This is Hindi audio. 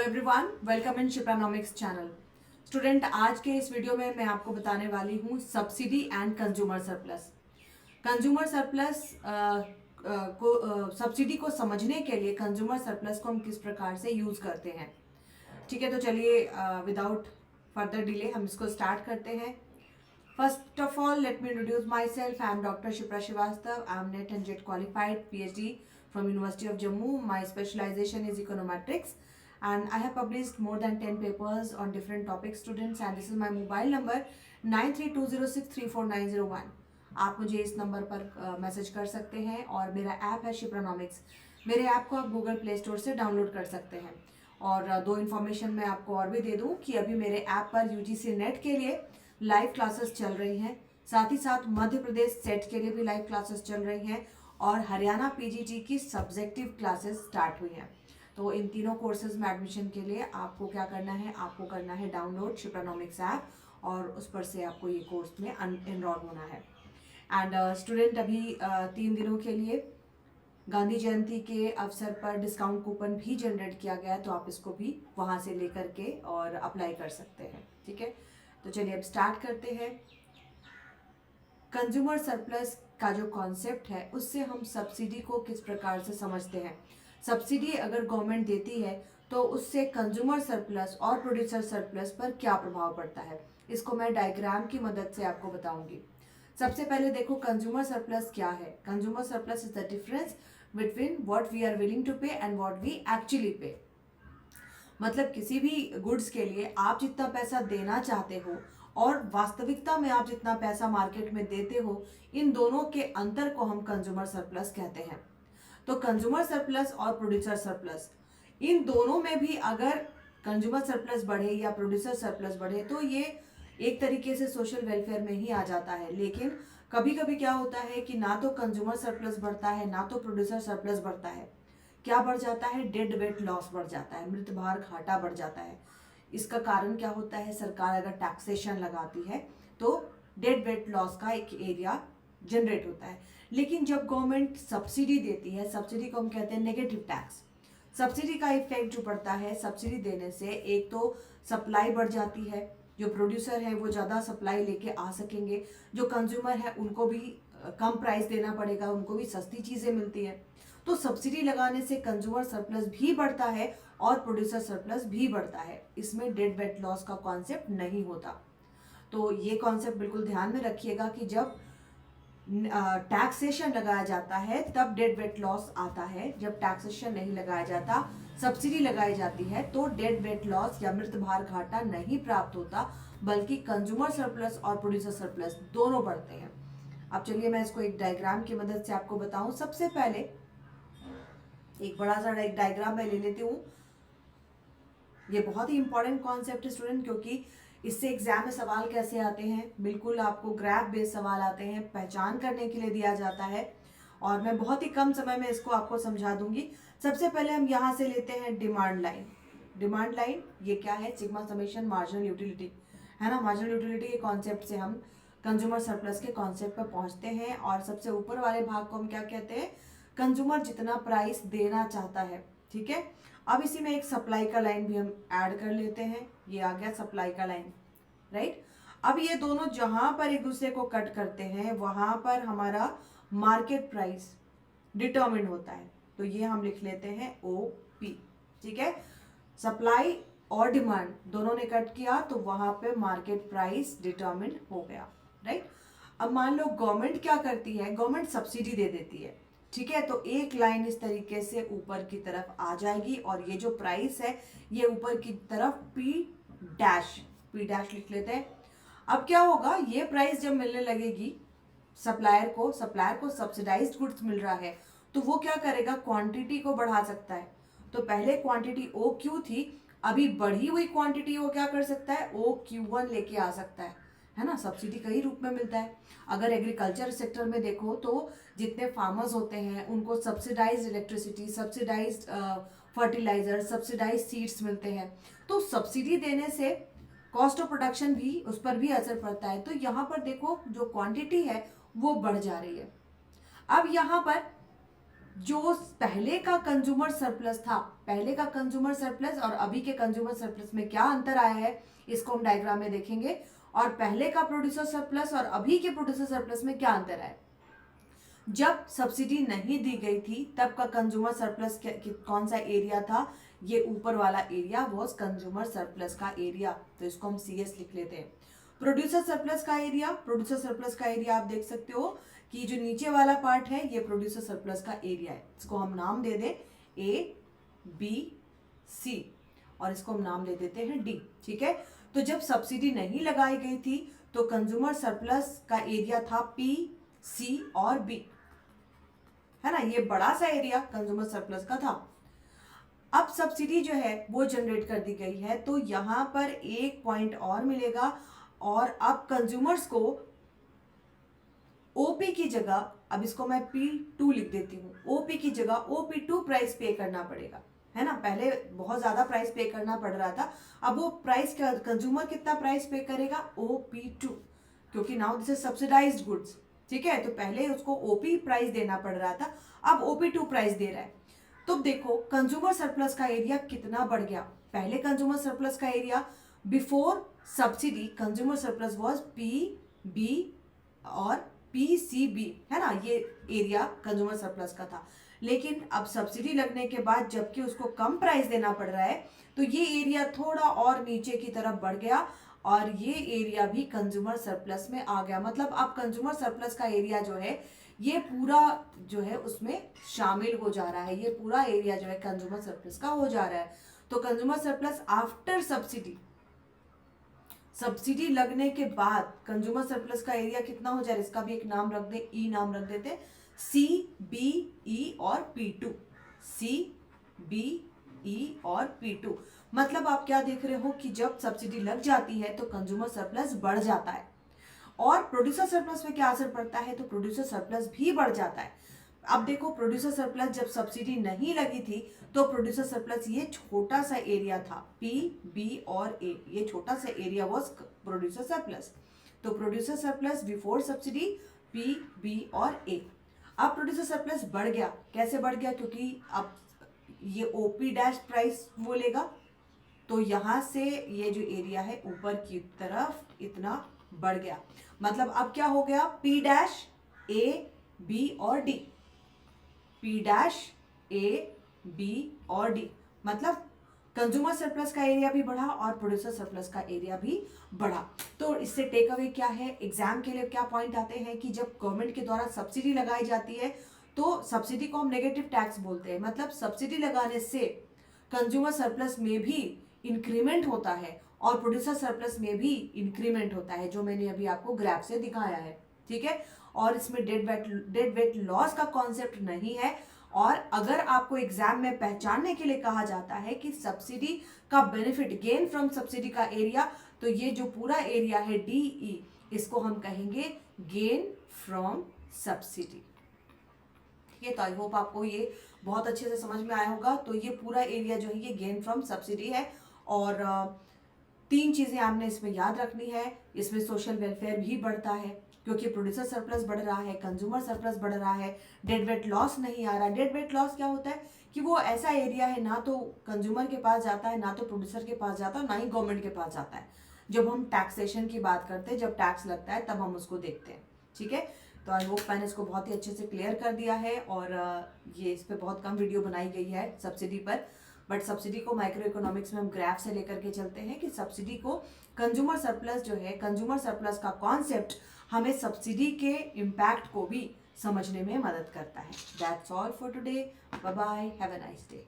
Everyone, welcome in Shipranomics channel. Student, आज के इस वीडियो में मैं आपको बताने वाली हूँ subsidy and consumer surplus. Consumer surplus subsidy को समझने के लिए कंज्यूमर सरप्लस को हम किस प्रकार से यूज करते हैं। ठीक है, तो चलिए विदाउट फर्दर डिले हम इसको स्टार्ट करते हैं। First of all, let me introduce myself. I am Dr. Shipra Srivastava. I am NET and JET qualified PhD from University of Jammu. My specialization is econometrics and I have published more than 10 papers on different topics, students, and this is my mobile number 9320634901. आप मुझे इस नंबर पर मैसेज कर सकते हैं और मेरा ऐप है शिप्रानॉमिक्स। मेरे ऐप को आप गूगल प्ले स्टोर से डाउनलोड कर सकते हैं। और दो इन्फॉर्मेशन मैं आपको और भी दे दूं कि अभी मेरे ऐप पर यूजीसी नेट के लिए लाइव क्लासेस चल रही हैं, साथ ही साथ मध्य प्रदेश सेट के लिए भी लाइव क्लासेस चल रही हैं और हरियाणा पीजीटी की सब्जेक्टिव क्लासेस स्टार्ट हुई हैं। तो इन तीनों कोर्सेज में एडमिशन के लिए आपको क्या करना है, आपको करना है डाउनलोड शिप्रानॉमिक्स ऐप और उस पर से आपको ये कोर्स में एनरोल होना है। एंड स्टूडेंट, अभी 3 दिनों के लिए गांधी जयंती के अवसर पर डिस्काउंट कूपन भी जनरेट किया गया है, तो आप इसको भी वहाँ से लेकर के और अप्लाई कर सकते हैं। ठीक है, तो चलिए अब स्टार्ट करते हैं। कंज्यूमर सरप्लस का जो कॉन्सेप्ट है उससे हम सब्सिडी को किस प्रकार से समझते हैं। सब्सिडी अगर गवर्नमेंट देती है तो उससे कंज्यूमर सरप्लस और प्रोड्यूसर सरप्लस पर क्या प्रभाव पड़ता है, इसको मैं डायग्राम की मदद से आपको बताऊंगी। सबसे पहले देखो, कंज्यूमर सरप्लस क्या है। Consumer surplus is the difference between what we are willing to pay and what we actually pay. मतलब किसी भी गुड्स के लिए आप जितना पैसा देना चाहते हो और वास्तविकता में आप जितना पैसा मार्केट में देते हो, इन दोनों के अंतर को हम कंज्यूमर सरप्लस कहते हैं। तो कंज्यूमर सरप्लस और प्रोड्यूसर सरप्लस, इन दोनों में भी अगर कंज्यूमर सरप्लस बढ़े या प्रोड्यूसर सरप्लस बढ़े तो ये एक तरीके से सोशल वेलफेयर में ही आ जाता है। लेकिन कभी कभी क्या होता है कि ना तो कंज्यूमर सरप्लस बढ़ता है ना तो प्रोड्यूसर सरप्लस बढ़ता है। क्या बढ़ जाता है? डेड वेट लॉस बढ़ जाता है, मृत भार घाटा बढ़ जाता है। इसका कारण क्या होता है? सरकार अगर टैक्सेशन लगाती है तो डेड वेट लॉस का एक एरिया जनरेट होता है। लेकिन जब गवर्नमेंट सब्सिडी देती है, सब्सिडी को हम कहते हैं नेगेटिव टैक्स। सब्सिडी का इफेक्ट जो पड़ता है, सब्सिडी देने से एक तो सप्लाई बढ़ जाती है, जो प्रोड्यूसर है वो ज़्यादा सप्लाई लेके आ सकेंगे, जो कंज्यूमर है उनको भी कम प्राइस देना पड़ेगा, उनको भी सस्ती चीज़ें मिलती है। तो सब्सिडी लगाने से कंज्यूमर सरप्लस भी बढ़ता है और प्रोड्यूसर सरप्लस भी बढ़ता है। इसमें डेड वेट लॉस का कॉन्सेप्ट नहीं होता। तो ये कॉन्सेप्ट बिल्कुल ध्यान में रखिएगा कि जब टैक्सेशन लगाया जाता है तब डेड वेट लॉस आता है। जब टैक्सेशन नहीं लगाया जाता, सब्सिडी लगाई जाती है, तो डेड वेट लॉस या मृत भार घाटा नहीं प्राप्त होता, बल्कि कंज्यूमर सरप्लस और प्रोड्यूसर सरप्लस दोनों बढ़ते हैं। अब चलिए मैं इसको एक डायग्राम की मदद से आपको बताऊं। सबसे पहले एक बड़ा सा एक डायग्राम मैं ले लेती हूँ। ये बहुत ही इंपॉर्टेंट कॉन्सेप्ट है स्टूडेंट, क्योंकि इससे एग्जाम में सवाल कैसे आते हैं, बिल्कुल आपको ग्राफ बेस्ड सवाल आते हैं, पहचान करने के लिए दिया जाता है और मैं बहुत ही कम समय में इसको आपको समझा दूंगी। सबसे पहले हम यहाँ से लेते हैं डिमांड लाइन। डिमांड लाइन ये क्या है? सिग्मा समेशन मार्जिनल यूटिलिटी, है ना। मार्जिनल यूटिलिटी के कॉन्सेप्ट से हम कंज्यूमर सरप्लस के कॉन्सेप्ट पर पहुंचते हैं और सबसे ऊपर वाले भाग को हम क्या कहते हैं? कंज्यूमर जितना प्राइस देना चाहता है। ठीक है, अब इसी में एक सप्लाई का लाइन भी हम ऐड कर लेते हैं। ये आ गया सप्लाई का लाइन, राइट। अब ये दोनों जहां पर एक दूसरे को कट करते हैं वहां पर हमारा मार्केट प्राइस डिटरमिन होता है, तो ये हम लिख लेते हैं OP। ठीक है, सप्लाई और डिमांड दोनों ने कट किया तो वहां पे मार्केट प्राइस डिटरमिन हो गया, राइट। अब मान लो गवर्नमेंट क्या करती है, गवर्नमेंट सब्सिडी दे देती है। ठीक है, तो एक लाइन इस तरीके से ऊपर की तरफ आ जाएगी और ये जो प्राइस है ये ऊपर की तरफ P डैश लिख लेते हैं। अब क्या होगा, ये प्राइस जब मिलने लगेगी सप्लायर को सब्सिडाइज्ड गुड्स मिल रहा है, तो वो क्या करेगा? क्वांटिटी को बढ़ा सकता है। तो पहले क्वांटिटी OQ थी, अभी बढ़ी हुई क्वांटिटी वो क्या कर सकता है? OQ1 लेके आ सकता है ना। सब्सिडी कई रूप में मिलता है। अगर एग्रीकल्चर सेक्टर में देखो तो जितने फार्मर्स होते हैं उनको subsidised electricity, subsidised fertiliser, subsidised seeds मिलते हैं। तो सब्सिडी देने से कॉस्ट ऑफ प्रोडक्शन भी, उस पर भी असर पड़ता है। तो यहाँ पर देखो जो क्वांटिटी है वो बढ़ जा रही है। अब यहाँ पर जो पहले का कंज्यूमर सरप्लस था पहले का कंज्यूमर सरप्लस और अभी के कंज्यूमर सरप्लस में क्या अंतर आया है, इसको हम डायग्राम में देखेंगे। और पहले का प्रोड्यूसर सरप्लस और अभी के प्रोड्यूसर सरप्लस में क्या अंतर है। जब सब्सिडी नहीं दी गई थी तब का कंज्यूमर सरप्लस कौन सा एरिया था, ये ऊपर वाला एरिया वॉज कंज्यूमर सरप्लस का एरिया, तो इसको हम CS लिख लेते हैं। प्रोड्यूसर सरप्लस का एरिया, प्रोड्यूसर सरप्लस का एरिया आप देख सकते हो कि जो नीचे वाला पार्ट है ये प्रोड्यूसर सरप्लस का एरिया है। इसको हम नाम दे दें ABC और इसको हम नाम दे देते हैं D, ठीक है। तो जब सब्सिडी नहीं लगाई गई थी तो कंज्यूमर सरप्लस का एरिया था P, C और B, है ना, ये बड़ा सा एरिया कंज्यूमर सरप्लस का था। अब सब्सिडी जो है वो जनरेट कर दी गई है तो यहां पर एक पॉइंट और मिलेगा और अब कंज्यूमर्स को OP की जगह, अब इसको मैं P2 लिख देती हूँ, OP की जगह OP2 प्राइस पे करना पड़ेगा, है ना। पहले बहुत ज्यादा प्राइस पे करना पड़ रहा था, अब वो प्राइस कंज्यूमर कितना प्राइस पे करेगा, OP2, क्योंकि now this is subsidised goods, ठीक है। तो पहले उसको OP प्राइस देना पड़ रहा था, अब OP2 प्राइस दे रहा है। तो देखो कंज्यूमर सरप्लस का एरिया कितना बढ़ गया। पहले कंज्यूमर सरप्लस का area before subsidy consumer surplus was PB और PCB, है ना, ये एरिया कंज्यूमर सरप्लस का था। लेकिन अब सब्सिडी लगने के बाद जबकि उसको कम प्राइस देना पड़ रहा है तो ये एरिया थोड़ा और नीचे की तरफ बढ़ गया और ये एरिया भी कंज्यूमर सरप्लस में आ गया। मतलब अब कंज्यूमर सरप्लस का एरिया जो है ये पूरा जो है उसमें शामिल हो जा रहा है, ये पूरा एरिया जो है कंज्यूमर सरप्लस का हो जा रहा है। तो consumer surplus after subsidy, subsidy लगने के बाद कंज्यूमर सरप्लस का एरिया कितना हो जा रहा है, इसका भी एक नाम रख दे, ई नाम रख देते, CBE और P2, CBE और P2। मतलब आप क्या देख रहे हो कि जब सब्सिडी लग जाती है तो कंज्यूमर सरप्लस बढ़ जाता है और प्रोड्यूसर सरप्लस में क्या असर पड़ता है, तो प्रोड्यूसर सरप्लस भी बढ़ जाता है। अब देखो प्रोड्यूसर सरप्लस जब सब्सिडी नहीं लगी थी तो प्रोड्यूसर सरप्लस ये छोटा सा एरिया था, PB और A, ये छोटा सा एरिया वाज प्रोड्यूसर सरप्लस। तो producer surplus before subsidy PB और A। अब प्रोड्यूसर सरप्लस बढ़ गया, कैसे बढ़ गया, क्योंकि अब ये OP डैश प्राइस वो लेगा तो यहां से ये जो एरिया है ऊपर की तरफ इतना बढ़ गया। मतलब अब क्या हो गया, P डैश A B और D, P dash A B और D, मतलब कंज्यूमर सरप्लस का एरिया भी बढ़ा और प्रोड्यूसर सरप्लस का एरिया भी बढ़ा। तो इससे टेक अवे क्या है, एग्जाम के लिए क्या पॉइंट आते हैं कि जब गवर्नमेंट के द्वारा सब्सिडी लगाई जाती है तो सब्सिडी को हम नेगेटिव टैक्स बोलते हैं। मतलब सब्सिडी लगाने से कंज्यूमर सरप्लस में भी इंक्रीमेंट होता है और प्रोड्यूसर सरप्लस में भी इंक्रीमेंट होता है, जो मैंने अभी आपको ग्राफ से दिखाया है, ठीक है। और इसमें डेड वेट लॉस का कॉन्सेप्ट नहीं है। और अगर आपको एग्जाम में पहचानने के लिए कहा जाता है कि सब्सिडी का बेनिफिट, गेन फ्रॉम सब्सिडी का एरिया, तो ये जो पूरा एरिया है DE, इसको हम कहेंगे गेन फ्रॉम सब्सिडी, ठीक है। तो आई होप आपको ये बहुत अच्छे से समझ में आया होगा। तो ये पूरा एरिया जो है ये गेन फ्रॉम सब्सिडी है और 3 चीजें आपने इसमें याद रखनी है। इसमें सोशल वेलफेयर भी बढ़ता है क्योंकि प्रोड्यूसर सरप्लस बढ़ रहा है, कंज्यूमर सरप्लस बढ़ रहा है, डेड वेट लॉस नहीं आ रहा। डेड वेट लॉस क्या होता है कि वो ऐसा एरिया है ना तो कंज्यूमर के पास जाता है, ना तो प्रोड्यूसर के पास जाता है, ना ही गवर्नमेंट के पास जाता है। जब हम टैक्सेशन की बात करते हैं, जब टैक्स लगता है तब हम उसको देखते हैं, ठीक है। तो आई होप मैंने इसको बहुत ही अच्छे से क्लियर कर दिया है और ये इस पर बहुत कम वीडियो बनाई गई है सब्सिडी पर। बट सब्सिडी को माइक्रो इकोनॉमिक्स में हम ग्राफ से लेकर के चलते हैं कि सब्सिडी को कंज्यूमर सरप्लस जो है, कंज्यूमर सरप्लस का कॉन्सेप्ट हमें सब्सिडी के इम्पैक्ट को भी समझने में मदद करता है। That's all for today, bye bye, have a nice day.